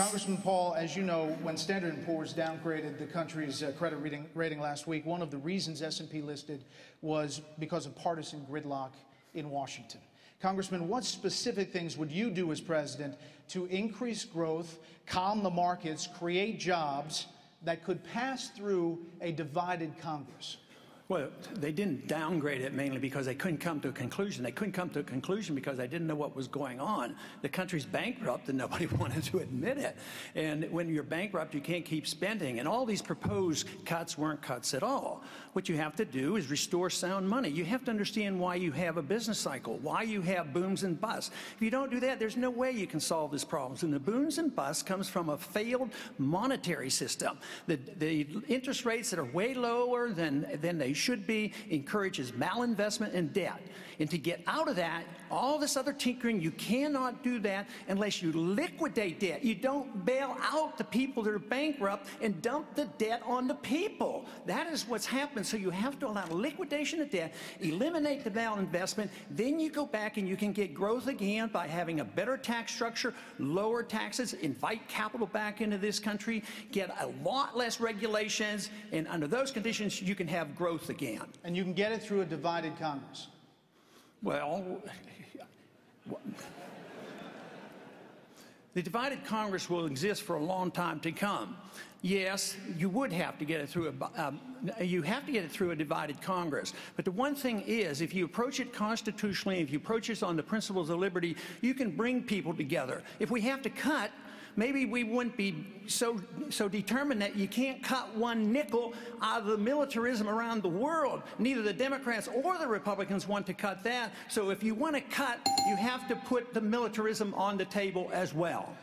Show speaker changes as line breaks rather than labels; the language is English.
Congressman Paul, as you know, when Standard & Poor's downgraded the country's credit rating last week, one of the reasons S&P listed was because of partisan gridlock in Washington. Congressman, what specific things would you do as president to increase growth, calm the markets, create jobs that could pass through a divided Congress?
Well, they didn't downgrade it mainly because they couldn't come to a conclusion. They couldn't come to a conclusion because they didn't know what was going on. The country's bankrupt and nobody wanted to admit it. And when you're bankrupt, you can't keep spending. And all these proposed cuts weren't cuts at all. What you have to do is restore sound money. You have to understand why you have a business cycle, why you have booms and busts. If you don't do that, there's no way you can solve these problems. And the booms and busts comes from a failed monetary system. The interest rates that are way lower than they should be encourages malinvestment and debt. And to get out of that, all this other tinkering, you cannot do that unless you liquidate debt. You don't bail out the people that are bankrupt and dump the debt on the people. That is what's happened. So you have to allow liquidation of debt, eliminate the malinvestment, then you go back and you can get growth again by having a better tax structure, lower taxes, invite capital back into this country, get a lot less regulations, and under those conditions, you can have growth again.
And you can get it through a divided Congress.
Well, the divided Congress will exist for a long time to come. Yes, you would have to get it through a divided Congress. But the one thing is, if you approach it constitutionally, if you approach it on the principles of liberty, you can bring people together. If we have to cut, maybe we wouldn't be so determined that you can't cut one nickel out of the militarism around the world. Neither the Democrats or the Republicans want to cut that. So if you want to cut, you have to put the militarism on the table as well.